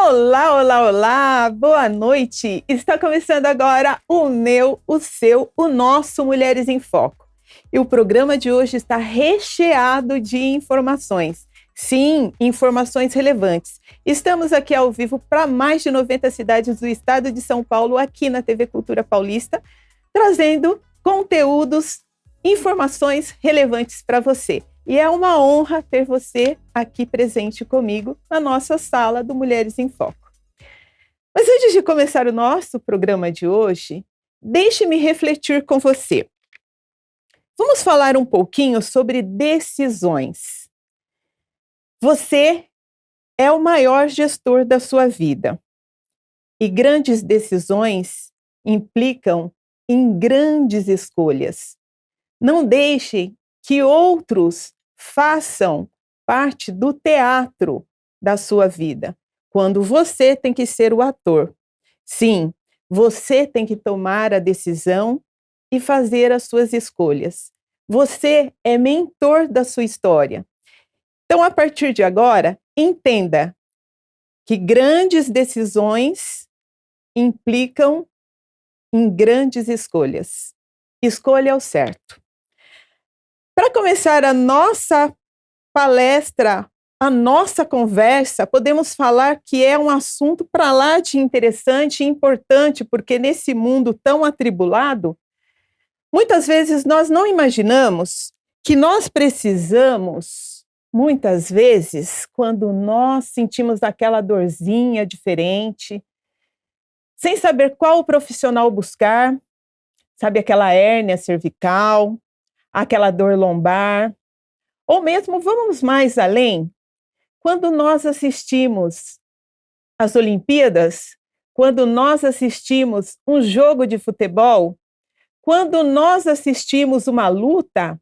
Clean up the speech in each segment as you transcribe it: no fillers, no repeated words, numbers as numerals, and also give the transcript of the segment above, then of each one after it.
Olá, olá, olá, boa noite! Está começando agora o meu, o seu, o nosso Mulheres em Foco. E o programa de hoje está recheado de informações. Sim, informações relevantes. Estamos aqui ao vivo para mais de 90 cidades do estado de São Paulo, aqui na TV Cultura Paulista, trazendo conteúdos, informações relevantes para você. E é uma honra ter você aqui presente comigo na nossa sala do Mulheres em Foco. Mas antes de começar o nosso programa de hoje, deixe-me refletir com você. Vamos falar um pouquinho sobre decisões. Você é o maior gestor da sua vida. E grandes decisões implicam em grandes escolhas. Não deixe que outros façam parte do teatro da sua vida, quando você tem que ser o ator. Sim, você tem que tomar a decisão e fazer as suas escolhas. Você é mentor da sua história. Então, a partir de agora, entenda que grandes decisões implicam em grandes escolhas. Escolha o certo. Para começar a nossa palestra, a nossa conversa, podemos falar que é um assunto para lá de interessante e importante, porque nesse mundo tão atribulado, muitas vezes nós não imaginamos que nós precisamos, muitas vezes, quando nós sentimos aquela dorzinha diferente, sem saber qual profissional buscar, sabe, aquela hérnia cervical, aquela dor lombar, ou mesmo, vamos mais além, quando nós assistimos às Olimpíadas, quando nós assistimos um jogo de futebol, quando nós assistimos uma luta,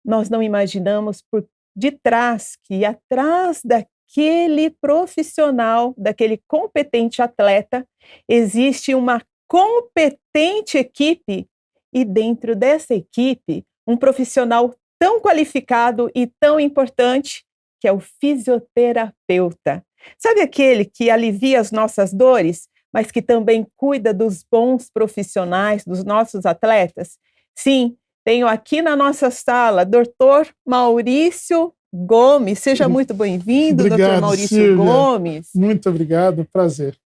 nós não imaginamos por detrás, que atrás daquele profissional, daquele competente atleta, existe uma competente equipe. E dentro dessa equipe, um profissional tão qualificado e tão importante, que é o fisioterapeuta. Sabe aquele que alivia as nossas dores, mas que também cuida dos bons profissionais, dos nossos atletas? Sim, tenho aqui na nossa sala, Dr. Maurício Gomes. Seja muito bem-vindo, Dr. Maurício Silvia. Gomes. Muito obrigado, prazer.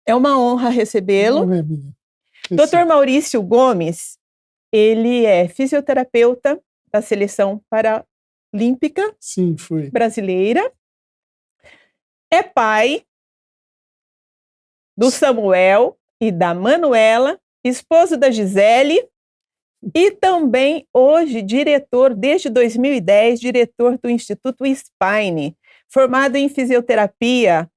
É uma honra recebê-lo. Não é minha. Dr. Maurício Gomes, ele é fisioterapeuta da seleção paralímpica Sim, fui. brasileira, é pai do Samuel e da Manuela, esposo da Gisele, e também hoje diretor, desde 2010, diretor do Instituto Spine, formado em fisioterapia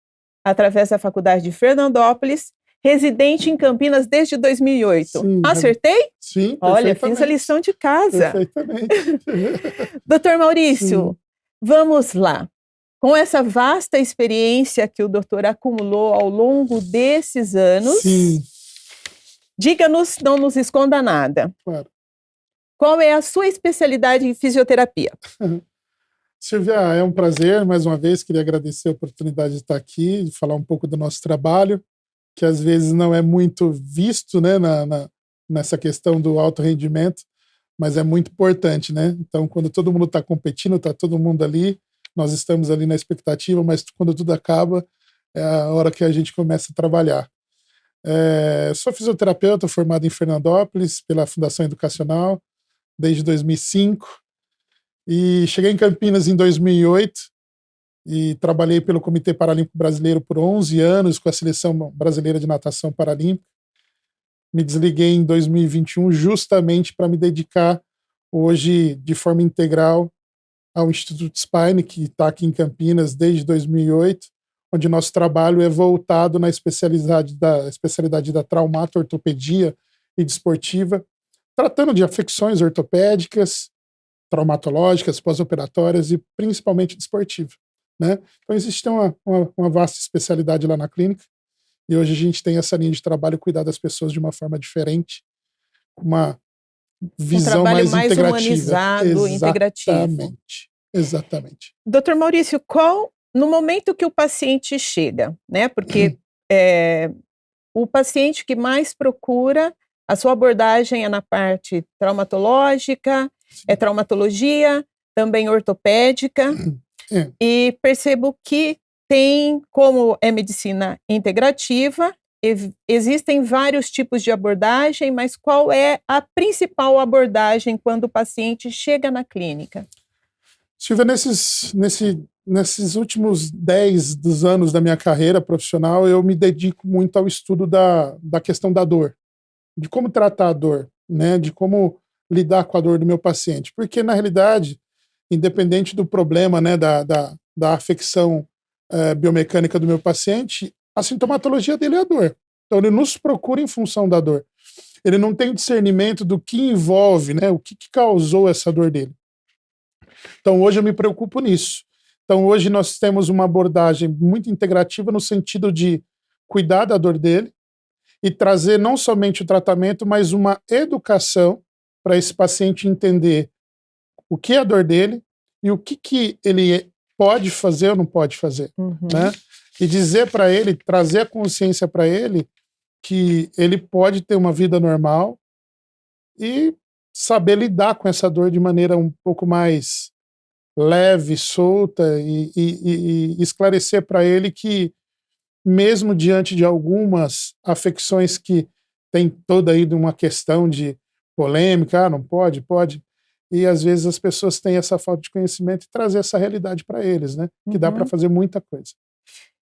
através da Faculdade de Fernandópolis, residente em Campinas desde 2008. Sim, acertei? Sim, olha, fiz a lição de casa. Perfeitamente. Doutor Maurício, Sim. vamos lá. Com essa vasta experiência que o doutor acumulou ao longo desses anos, Sim. Diga-nos, não nos esconda nada. Claro. Qual é a sua especialidade em fisioterapia? Silvia, é um prazer, mais uma vez, queria agradecer a oportunidade de estar aqui, de falar um pouco do nosso trabalho, que às vezes não é muito visto, né, nessa questão do alto rendimento, mas é muito importante, né? Então, quando todo mundo está competindo, está todo mundo ali, nós estamos ali na expectativa, mas quando tudo acaba, é a hora que a gente começa a trabalhar. Sou fisioterapeuta formado em Fernandópolis pela Fundação Educacional desde 2005 e cheguei em Campinas em 2008 e trabalhei pelo Comitê Paralímpico Brasileiro por 11 anos com a Seleção Brasileira de Natação Paralímpica. Me desliguei em 2021 justamente para me dedicar hoje de forma integral ao Instituto Spine, que está aqui em Campinas desde 2008, onde nosso trabalho é voltado na especialidade da traumato-ortopedia e desportiva, tratando de afecções ortopédicas, traumatológicas, pós-operatórias e principalmente desportiva. Né? Então existe uma vasta especialidade lá na clínica e hoje a gente tem essa linha de trabalho, cuidar das pessoas de uma forma diferente, com uma visão mais integrativa. Humanizado, integrativo. Exatamente. Doutor Maurício, qual no momento que o paciente chega, né? Porque o paciente que mais procura, a sua abordagem é na parte traumatológica, é traumatologia, também ortopédica, e percebo que tem, como é medicina integrativa, existem vários tipos de abordagem, mas qual é a principal abordagem quando o paciente chega na clínica? Silvia, nesses últimos 10 dos anos da minha carreira profissional, eu me dedico muito ao estudo da questão da dor, de como tratar a dor, né, de como lidar com a dor do meu paciente. Porque, na realidade, independente do problema, né, da afecção biomecânica do meu paciente, a sintomatologia dele é a dor. Então, ele nos procura em função da dor. Ele não tem discernimento do que envolve, né, o que causou essa dor dele. Então, hoje eu me preocupo nisso. Então, hoje nós temos uma abordagem muito integrativa no sentido de cuidar da dor dele e trazer não somente o tratamento, mas uma educação para esse paciente entender o que é a dor dele e o que ele pode fazer ou não pode fazer, né? E dizer para ele, trazer a consciência para ele que ele pode ter uma vida normal e saber lidar com essa dor de maneira um pouco mais leve, solta e esclarecer para ele que mesmo diante de algumas afecções que tem toda aí de uma questão de polêmica, não pode, pode, e às vezes as pessoas têm essa falta de conhecimento e trazer essa realidade para eles, né? Que dá para fazer muita coisa.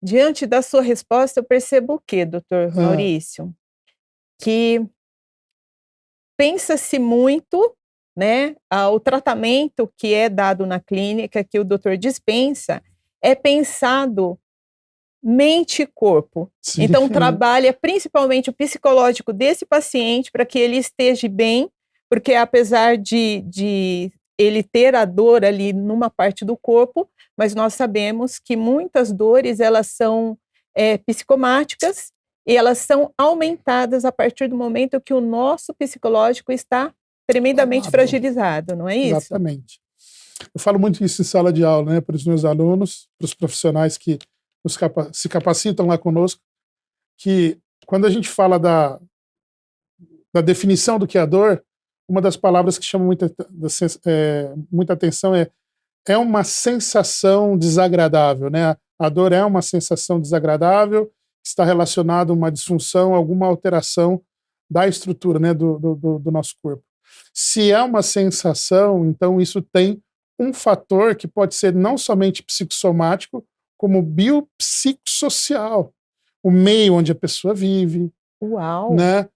Diante da sua resposta, eu percebo o quê, doutor Maurício? Que pensa-se muito, né? O tratamento que é dado na clínica, que o doutor dispensa, é pensado mente e corpo. Sim. Então, trabalha principalmente o psicológico desse paciente para que ele esteja bem, porque apesar de ele ter a dor ali numa parte do corpo, mas nós sabemos que muitas dores, elas são psicomáticas e elas são aumentadas a partir do momento que o nosso psicológico está tremendamente fragilizado, não é isso? Exatamente. Eu falo muito isso em sala de aula, né, para os meus alunos, para os profissionais que se capacitam lá conosco, que quando a gente fala da definição do que é a dor, uma das palavras que chama muita atenção é uma sensação desagradável, né? A dor é uma sensação desagradável, está relacionada a uma disfunção, alguma alteração da estrutura, né, do nosso corpo. Se é uma sensação, então isso tem um fator que pode ser não somente psicossomático, como biopsicossocial, o meio onde a pessoa vive, né?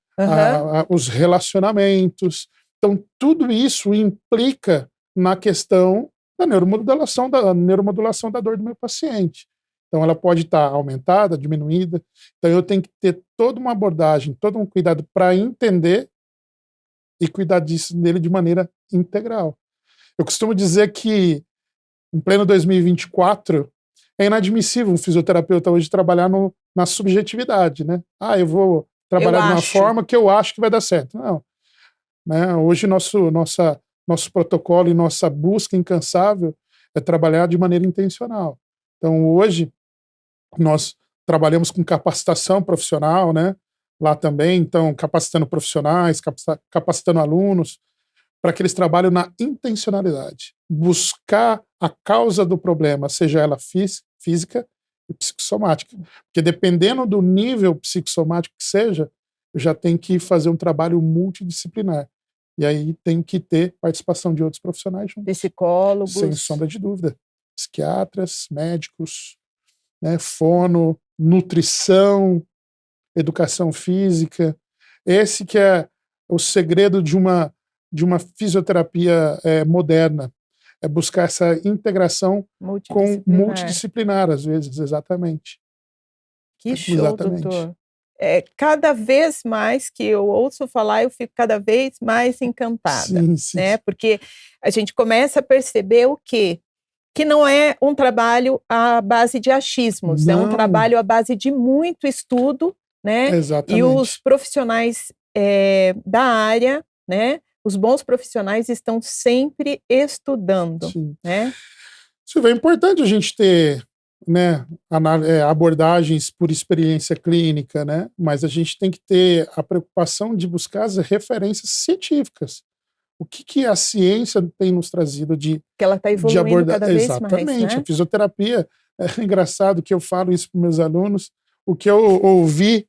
Os relacionamentos. Então, tudo isso implica na questão da neuromodulação da dor do meu paciente. Então, ela pode estar aumentada, diminuída. Então, eu tenho que ter toda uma abordagem, todo um cuidado para entender e cuidar disso dele de maneira integral. Eu costumo dizer que, em pleno 2024, é inadmissível um fisioterapeuta hoje trabalhar na subjetividade, né? Eu vou trabalhar de uma forma que eu acho que vai dar certo. Não. Né? Hoje nosso protocolo e nossa busca incansável é trabalhar de maneira intencional. Então, hoje, nós trabalhamos com capacitação profissional, né? Lá também, então, capacitando profissionais, capacitando alunos, para que eles trabalhem na intencionalidade. Buscar a causa do problema, seja ela física e psicossomática. Porque dependendo do nível psicossomático que seja, eu já tenho que fazer um trabalho multidisciplinar. E aí tem que ter participação de outros profissionais juntos. Psicólogos. Sem sombra de dúvida. Psiquiatras, médicos, né, fono, nutrição, educação física. Esse que é o segredo de uma fisioterapia moderna. É buscar essa integração multidisciplinar, às vezes, exatamente. Que show, doutor. Cada vez mais que eu ouço falar, eu fico cada vez mais encantada. Sim. Né? Porque a gente começa a perceber o quê? Que não é um trabalho à base de achismos, é um trabalho à base de muito estudo, né? Exatamente. E os profissionais da área, né? Os bons profissionais estão sempre estudando. Sim. Né? Silvia, é importante a gente ter né, abordagens por experiência clínica, né, mas a gente tem que ter a preocupação de buscar as referências científicas. O que a ciência tem nos trazido de Que ela está evoluindo cada vez Exatamente, mais, né? A fisioterapia, é engraçado que eu falo isso para meus alunos, o que eu ouvi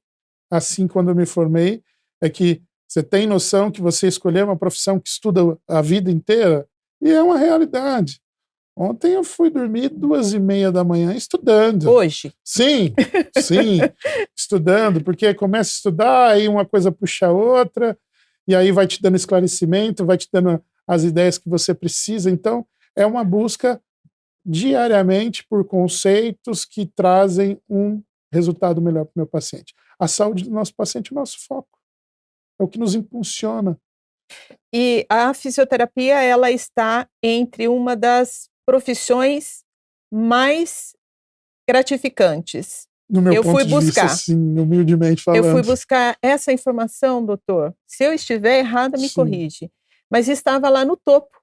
assim quando eu me formei é que você tem noção que você escolheu uma profissão que estuda a vida inteira, e é uma realidade. Ontem eu fui dormir 2h30 da manhã estudando. Hoje? Sim, estudando, porque começa a estudar, aí uma coisa puxa a outra, e aí vai te dando esclarecimento, vai te dando as ideias que você precisa. Então, é uma busca diariamente por conceitos que trazem um resultado melhor para o meu paciente. A saúde do nosso paciente é o nosso foco, é o que nos impulsiona. E a fisioterapia, ela está entre uma das profissões mais gratificantes. No meu Eu ponto fui de vista, buscar. sim, humildemente falando. Eu fui buscar essa informação, doutor. Se eu estiver errada, me Sim. corrige. Mas estava lá no topo.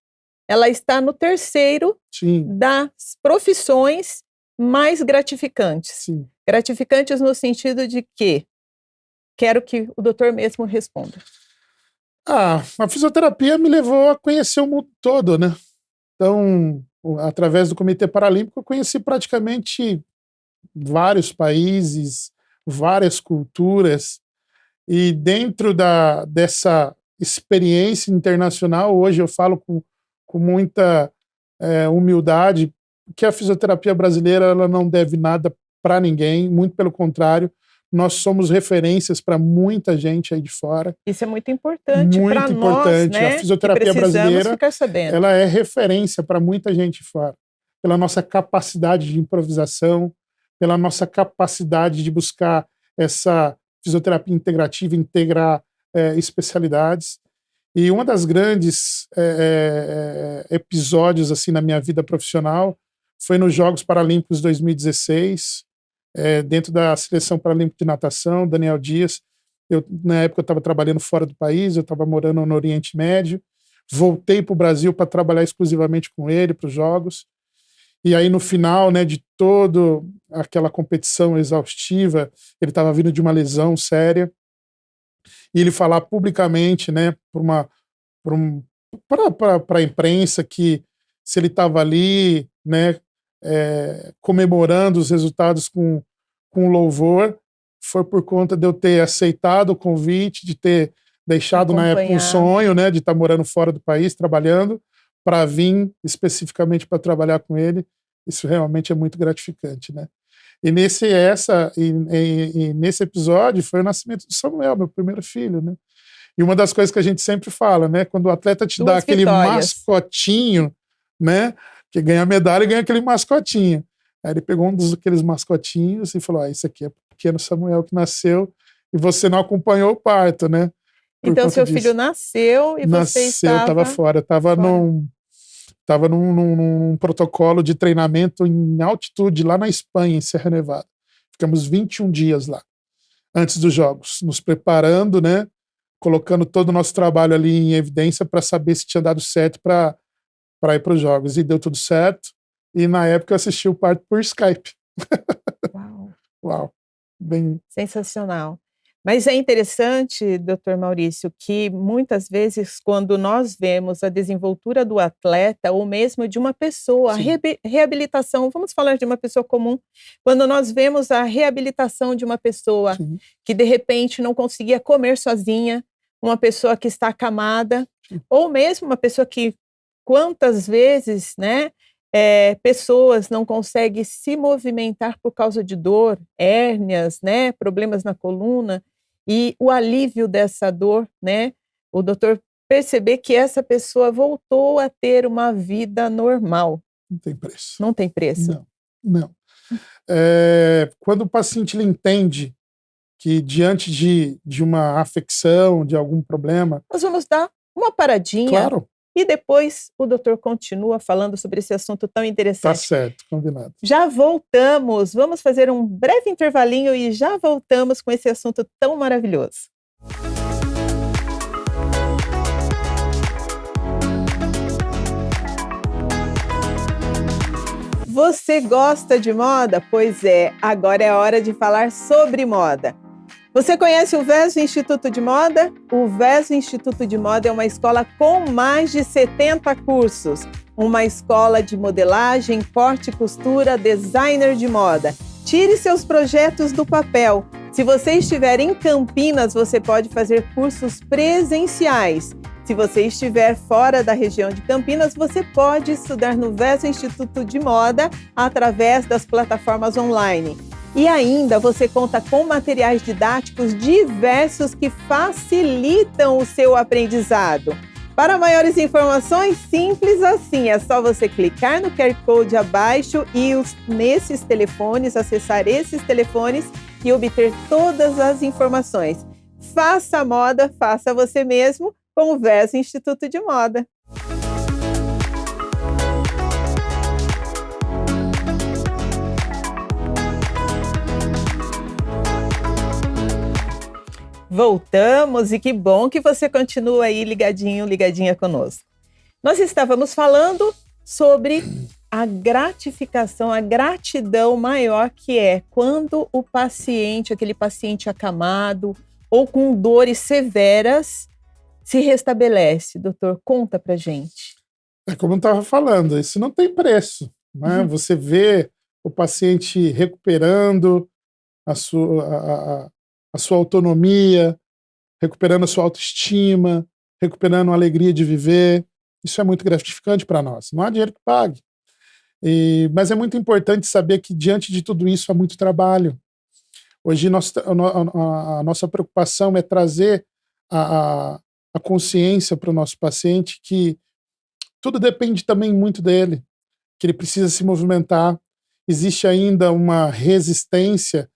Ela está no terceiro Sim. das profissões mais gratificantes. Sim. Gratificantes no sentido de que? Quero que o doutor mesmo responda. A fisioterapia me levou a conhecer o mundo todo, né? Então, através do Comitê Paralímpico, eu conheci praticamente vários países, várias culturas, e dentro dessa experiência internacional, hoje eu falo com muita humildade que a fisioterapia brasileira ela não deve nada para ninguém, muito pelo contrário, nós somos referências para muita gente aí de fora. Isso é muito importante para nós, né? A fisioterapia brasileira ela é referência para muita gente fora, pela nossa capacidade de improvisação, pela nossa capacidade de buscar essa fisioterapia integrativa, integrar especialidades. E uma das grandes episódios assim na minha vida profissional foi nos Jogos Paralímpicos 2016, dentro da Seleção Paralímpica de Natação, Daniel Dias. Na época eu estava trabalhando fora do país, eu estava morando no Oriente Médio, voltei para o Brasil para trabalhar exclusivamente com ele, para os Jogos. E aí, no final, né, de toda aquela competição exaustiva, ele estava vindo de uma lesão séria, e ele falar publicamente, né, para a imprensa que se ele estava ali, né, comemorando os resultados com louvor, foi por conta de eu ter aceitado o convite, de ter deixado na época um sonho, né, de estar morando fora do país, trabalhando, para vir especificamente para trabalhar com ele. Isso realmente é muito gratificante, né? E nesse episódio foi o nascimento de Samuel, meu primeiro filho, né? E uma das coisas que a gente sempre fala, né, quando o atleta te dá aquele mascotinho, né, que ganha a medalha e ganha aquele mascotinho. Aí ele pegou aqueles mascotinhos e falou: isso aqui é o pequeno Samuel que nasceu e você não acompanhou o parto, né? Então seu filho nasceu e você estava fora. Estava num protocolo de treinamento em altitude lá na Espanha, em Serra Nevada. Ficamos 21 dias lá, antes dos Jogos, nos preparando, né? Colocando todo o nosso trabalho ali em evidência para saber se tinha dado certo para ir para os Jogos. E deu tudo certo. E na época eu assisti o parto por Skype. Uau! Uau! Bem... Sensacional. Mas é interessante, doutor Maurício, que muitas vezes quando nós vemos a desenvoltura do atleta ou mesmo de uma pessoa, a reabilitação, vamos falar de uma pessoa comum, quando nós vemos a reabilitação de uma pessoa Sim. que de repente não conseguia comer sozinha, uma pessoa que está acamada, Sim. ou mesmo uma pessoa que quantas vezes, né, pessoas não conseguem se movimentar por causa de dor, hérnias, né, problemas na coluna, e o alívio dessa dor, né, o doutor perceber que essa pessoa voltou a ter uma vida normal. Não tem preço. Não tem preço. Não. Quando o paciente ele entende que diante de uma afecção, de algum problema... Nós vamos dar uma paradinha. Claro. E depois o doutor continua falando sobre esse assunto tão interessante. Tá certo, combinado. Já voltamos, vamos fazer um breve intervalinho e já voltamos com esse assunto tão maravilhoso. Você gosta de moda? Pois é, agora é hora de falar sobre moda. Você conhece o VESO Instituto de Moda? O VESO Instituto de Moda é uma escola com mais de 70 cursos. Uma escola de modelagem, corte e costura, designer de moda. Tire seus projetos do papel. Se você estiver em Campinas, você pode fazer cursos presenciais. Se você estiver fora da região de Campinas, você pode estudar no VESO Instituto de Moda através das plataformas online. E ainda você conta com materiais didáticos diversos que facilitam o seu aprendizado. Para maiores informações, simples assim, é só você clicar no QR Code abaixo e nesses telefones, acessar esses telefones e obter todas as informações. Faça a moda, faça você mesmo com o VESO Instituto de Moda. Voltamos e que bom que você continua aí ligadinho, ligadinha conosco. Nós estávamos falando sobre a gratificação, a gratidão maior que é quando o paciente, aquele paciente acamado ou com dores severas, se restabelece. Doutor, conta pra gente. É como eu estava falando, isso não tem preço, né? Você vê o paciente recuperando a sua autonomia, recuperando a sua autoestima, recuperando a alegria de viver. Isso é muito gratificante para nós. Não há dinheiro que pague. Mas é muito importante saber que, diante de tudo isso, há muito trabalho. Hoje, a nossa preocupação é trazer a consciência para o nosso paciente que tudo depende também muito dele, que ele precisa se movimentar. Existe ainda uma resistência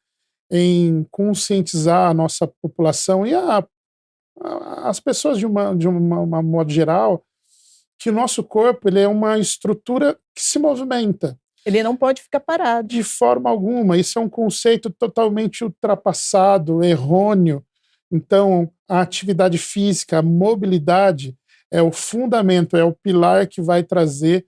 em conscientizar a nossa população e as pessoas de uma modo geral, que o nosso corpo ele é uma estrutura que se movimenta. Ele não pode ficar parado. De forma alguma. Isso é um conceito totalmente ultrapassado, errôneo. Então, a atividade física, a mobilidade é o fundamento, é o pilar que vai trazer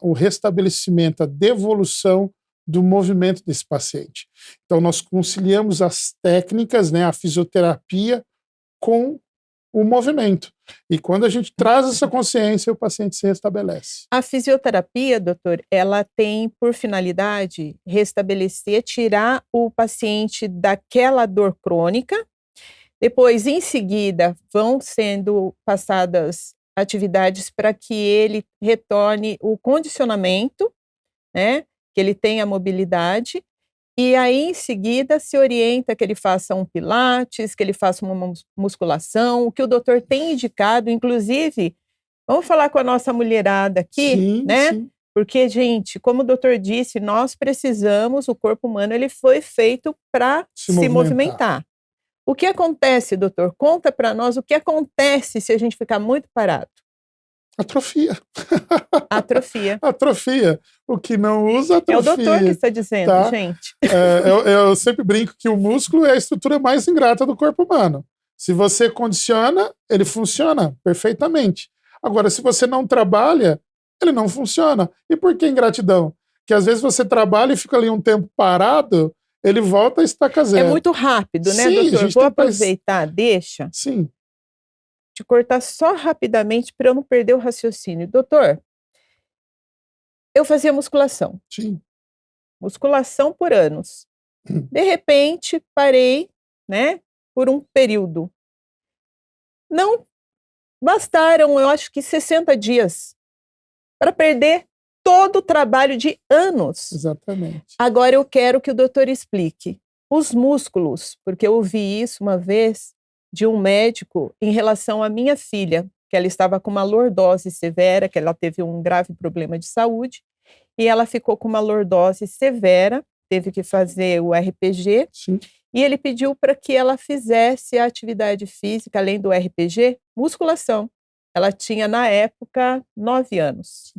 o restabelecimento, a devolução do movimento desse paciente. Então, nós conciliamos as técnicas, né, a fisioterapia, com o movimento. E quando a gente traz essa consciência, o paciente se restabelece. A fisioterapia, doutor, ela tem por finalidade restabelecer, tirar o paciente daquela dor crônica. Depois, em seguida, vão sendo passadas atividades para que ele retorne o condicionamento, né? Que ele tenha mobilidade, e aí em seguida se orienta que ele faça um pilates, que ele faça uma musculação, o que o doutor tem indicado, inclusive, vamos falar com a nossa mulherada aqui, sim, né? Sim. Porque, gente, como o doutor disse, nós precisamos, o corpo humano, ele foi feito para se movimentar. O que acontece, doutor? Conta para nós o que acontece se a gente ficar muito parado. Atrofia. Atrofia. Atrofia. O que não usa, atrofia. É o doutor que está dizendo, tá? Gente. Eu sempre brinco que o músculo é a estrutura mais ingrata do corpo humano. Se você condiciona, ele funciona perfeitamente. Agora, se você não trabalha, ele não funciona. E por que ingratidão? Que às vezes você trabalha e fica ali um tempo parado, ele volta a estaca zero. É muito rápido, né, Sim, doutor? Vou aproveitar, deixa. Sim. De cortar só rapidamente para eu não perder o raciocínio. Doutor, eu fazia musculação. Sim. Musculação por anos. De repente, parei, né, por um período. Não bastaram, eu acho que 60 dias para perder todo o trabalho de anos. Exatamente. Agora eu quero que o doutor explique os músculos, porque eu ouvi isso uma vez de um médico em relação à minha filha, que ela estava com uma lordose severa, que ela teve um grave problema de saúde, e ela ficou com uma lordose severa, teve que fazer o RPG, Sim. E ele pediu para que ela fizesse a atividade física, além do RPG, musculação. Ela tinha, na época, 9 anos.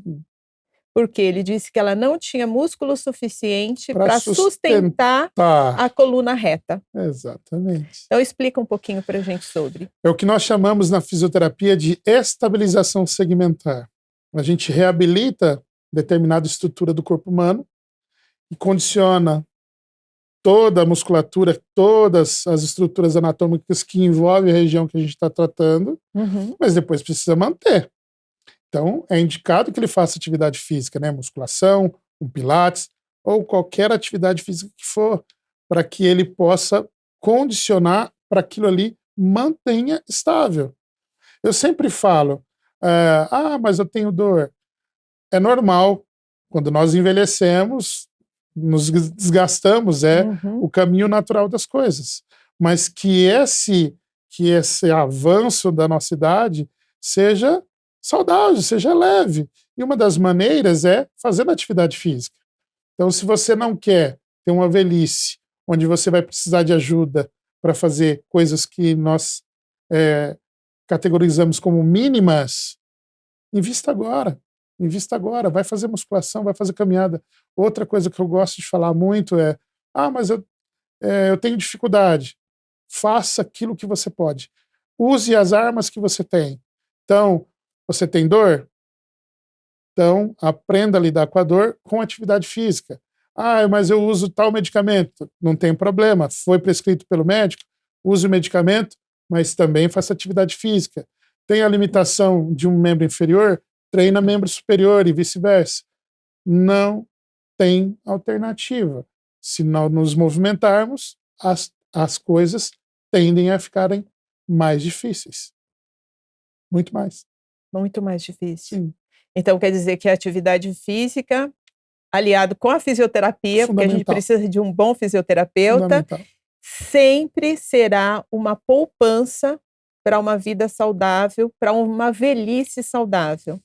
Porque ele disse que ela não tinha músculo suficiente para sustentar a coluna reta. Exatamente. Então, explica um pouquinho para a gente sobre. É o que nós chamamos na fisioterapia de estabilização segmentar. A gente reabilita determinada estrutura do corpo humano e condiciona toda a musculatura, todas as estruturas anatômicas que envolvem a região que a gente está tratando, mas depois precisa manter. Então, é indicado que ele faça atividade física, né? Musculação, um pilates, ou qualquer atividade física que for, para que ele possa condicionar para aquilo ali mantenha estável. Eu sempre falo, mas eu tenho dor. É normal, quando nós envelhecemos, nos desgastamos, o caminho natural das coisas. Mas que esse avanço da nossa idade seja saudável, seja leve. E uma das maneiras é fazendo atividade física. Então, se você não quer ter uma velhice onde você vai precisar de ajuda para fazer coisas que nós categorizamos como mínimas, invista agora, vai fazer musculação, vai fazer caminhada. Outra coisa que eu gosto de falar muito é, mas eu tenho dificuldade. Faça aquilo que você pode. Use as armas que você tem. Então, você tem dor? Então, aprenda a lidar com a dor com atividade física. Mas eu uso tal medicamento. Não tem problema, foi prescrito pelo médico, use o medicamento, mas também faça atividade física. Tem a limitação de um membro inferior, treina membro superior e vice-versa. Não tem alternativa. Se não nos movimentarmos, as coisas tendem a ficarem mais difíceis. Muito mais. Muito mais difícil. Sim. Então, quer dizer que a atividade física, aliado com a fisioterapia, porque a gente precisa de um bom fisioterapeuta, sempre será uma poupança para uma vida saudável, para uma velhice saudável.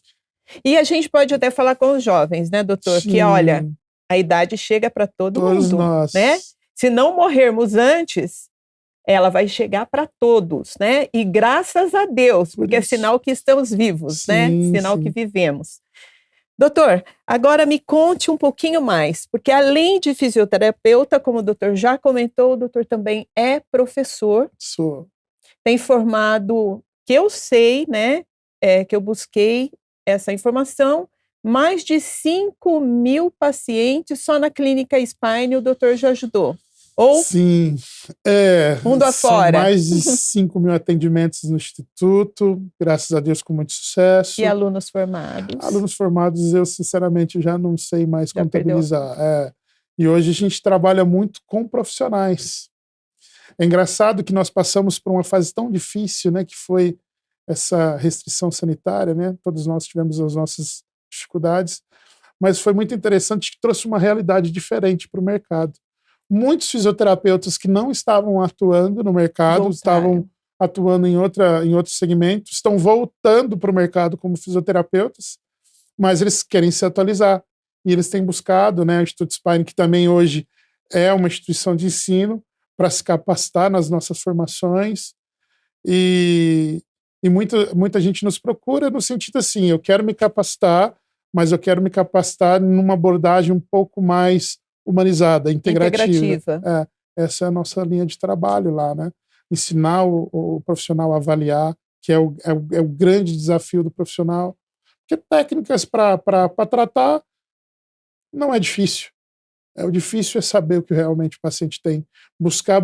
E a gente pode até falar com os jovens, né, doutor? Sim. Que, olha, a idade chega para todo mundo, nós. né? Se não morrermos antes, ela vai chegar para todos, né? E graças a Deus, porque é sinal que estamos vivos, sim, né? Sinal que vivemos. Doutor, agora me conte um pouquinho mais, porque além de fisioterapeuta, como o doutor já comentou, o doutor também é professor. Sou. Tem formado, que eu sei, né? Que eu busquei essa informação, mais de 5.000 pacientes só na clínica Spine o doutor já ajudou. Ou sim, mundo afora. São mais de 5.000 atendimentos no Instituto, graças a Deus com muito sucesso. E alunos formados? Alunos formados eu sinceramente já não sei mais contabilizar. E hoje a gente trabalha muito com profissionais. É engraçado que nós passamos por uma fase tão difícil, né, que foi essa restrição sanitária, né? Todos nós tivemos as nossas dificuldades, mas foi muito interessante que trouxe uma realidade diferente para o mercado. Muitos fisioterapeutas que não estavam atuando no mercado, estavam atuando em outro segmento, estão voltando para o mercado como fisioterapeutas, mas eles querem se atualizar. E eles têm buscado, né, o Instituto Spine, que também hoje é uma instituição de ensino, para se capacitar nas nossas formações. E muita gente nos procura no sentido assim, eu quero me capacitar, mas eu quero me capacitar numa abordagem um pouco mais humanizada, integrativa. Essa é a nossa linha de trabalho lá, né? Ensinar o profissional a avaliar, que é o grande desafio do profissional. Porque técnicas para tratar não é difícil. O difícil é saber o que realmente o paciente tem. Buscar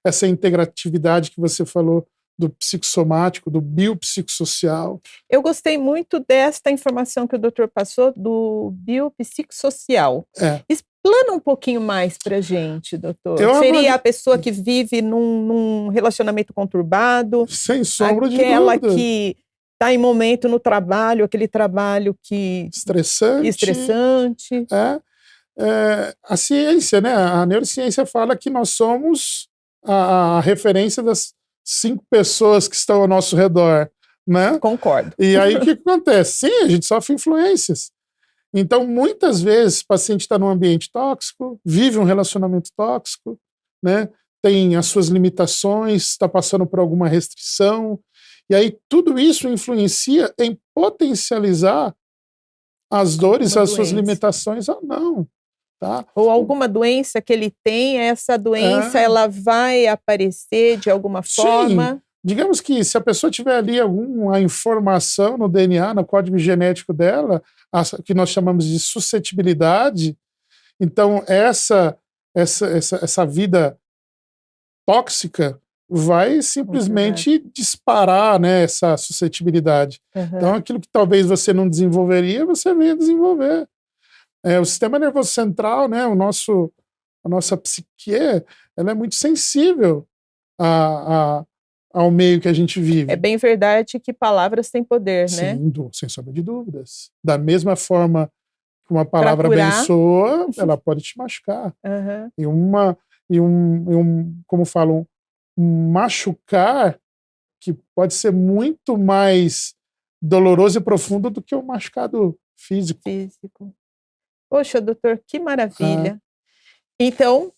essa integratividade que você falou do psicossomático, do biopsicossocial. Eu gostei muito desta informação que o doutor passou do biopsicossocial. Explana um pouquinho mais pra gente, doutor. Seria a pessoa que vive num relacionamento conturbado? Sem sombra de dúvida. Aquela que está em momento no trabalho, aquele trabalho que... Estressante. A ciência, né? A neurociência fala que nós somos a referência das 5 pessoas que estão ao nosso redor, né? Concordo. E aí o que acontece? Sim, a gente sofre influências. Então, muitas vezes, o paciente está num ambiente tóxico, vive um relacionamento tóxico, né? Tem as suas limitações, está passando por alguma restrição, e aí tudo isso influencia em potencializar as dores, as suas limitações ou não. Tá? Ou alguma doença que ele tem, essa doença ela vai aparecer de alguma forma. digamos que se a pessoa tiver ali alguma informação no DNA, no código genético dela, que nós chamamos de suscetibilidade, então essa vida tóxica vai simplesmente disparar, né, essa suscetibilidade. Então aquilo que talvez você não desenvolveria, você venha desenvolver. O sistema nervoso central, né, a nossa psique, ela é muito sensível ao meio que a gente vive. É bem verdade que palavras têm poder, né? Sem sombra de dúvidas. Da mesma forma que uma palavra abençoa, ela pode te machucar. Como falam, um machucar que pode ser muito mais doloroso e profundo do que um machucado físico. Poxa, doutor, que maravilha. Então,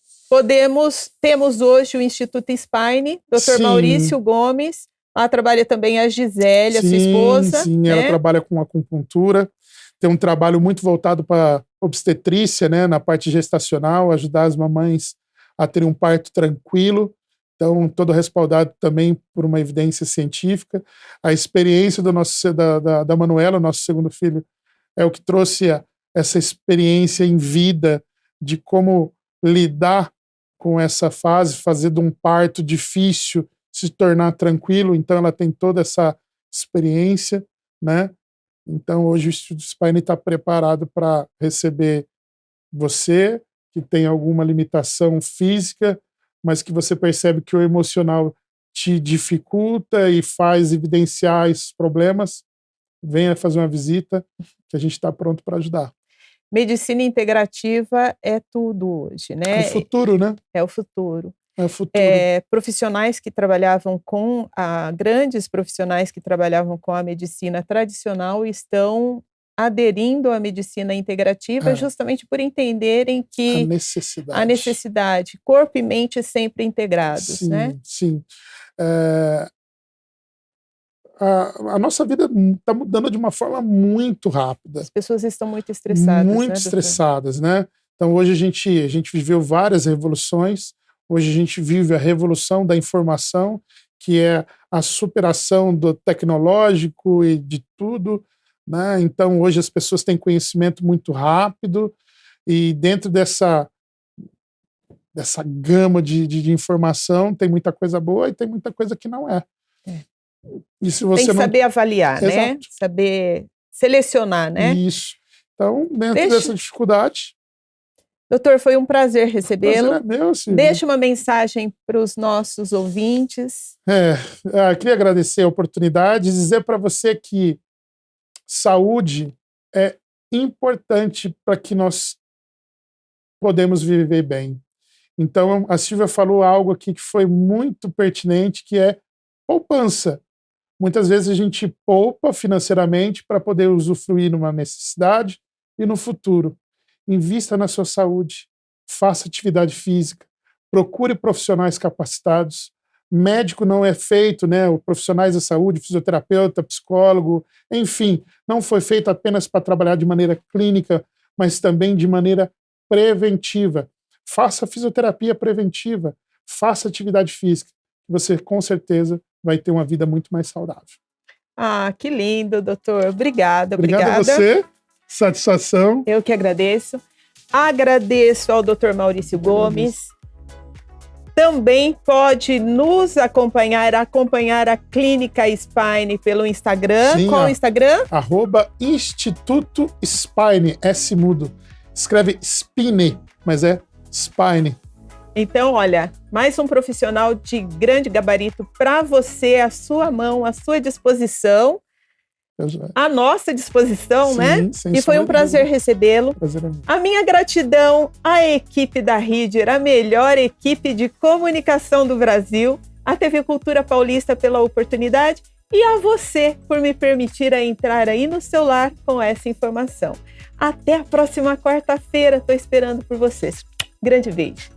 temos hoje o Instituto Spine, doutor Maurício Gomes, lá trabalha também a Gisele, a sua esposa. Sim, né? Ela trabalha com acupuntura, tem um trabalho muito voltado para obstetrícia, né, na parte gestacional, ajudar as mamães a terem um parto tranquilo. Então, todo respaldado também por uma evidência científica. A experiência da Manuela, nosso segundo filho, é o que trouxe essa experiência em vida de como lidar com essa fase, fazer de um parto difícil se tornar tranquilo. Então, ela tem toda essa experiência, né? Então, hoje o Instituto Spine está preparado para receber você, que tem alguma limitação física, mas que você percebe que o emocional te dificulta e faz evidenciar esses problemas. Venha fazer uma visita, que a gente está pronto para ajudar. Medicina integrativa é tudo hoje, né? É o futuro, né? É o futuro. É o futuro. Profissionais que trabalhavam grandes profissionais que trabalhavam com a medicina tradicional estão aderindo à medicina integrativa justamente por entenderem que a necessidade, corpo e mente sempre integrados, né? Sim. A nossa vida está mudando de uma forma muito rápida. As pessoas estão muito estressadas. Muito estressadas, né? Então, hoje a gente viveu várias revoluções. Hoje a gente vive a revolução da informação, que é a superação do tecnológico e de tudo, né? Então, hoje as pessoas têm conhecimento muito rápido e dentro dessa gama de informação tem muita coisa boa e tem muita coisa que não é. E se você tem que saber avaliar, né? Saber selecionar, né? Isso. Então, dentro dessa dificuldade... Doutor, foi um prazer recebê-lo. Prazer é meu, Silvia. Deixe uma mensagem para os nossos ouvintes. Queria agradecer a oportunidade e dizer para você que saúde é importante para que nós podemos viver bem. Então, a Silvia falou algo aqui que foi muito pertinente, que é poupança. Muitas vezes a gente poupa financeiramente para poder usufruir numa necessidade e no futuro. Invista na sua saúde, faça atividade física, procure profissionais capacitados. Médico não é feito, né? Os profissionais da saúde, fisioterapeuta, psicólogo, enfim, não foi feito apenas para trabalhar de maneira clínica, mas também de maneira preventiva. Faça fisioterapia preventiva, faça atividade física. Você, com certeza, vai ter uma vida muito mais saudável. Que lindo, doutor. Obrigada. Obrigado a você. Satisfação. Eu que agradeço. Agradeço ao doutor Maurício Gomes. Também pode nos acompanhar a Clínica Spine pelo Instagram. Sim, qual o Instagram? @Instituto Spine, S mudo. Escreve Spine, mas é Spine. Então, olha, mais um profissional de grande gabarito para você, à sua mão, à sua disposição. À nossa disposição, né? E foi um prazer recebê-lo. A minha gratidão à equipe da Ridger, a melhor equipe de comunicação do Brasil, à TV Cultura Paulista pela oportunidade e a você por me permitir entrar aí no seu lar com essa informação. Até a próxima quarta-feira, estou esperando por vocês. Grande beijo.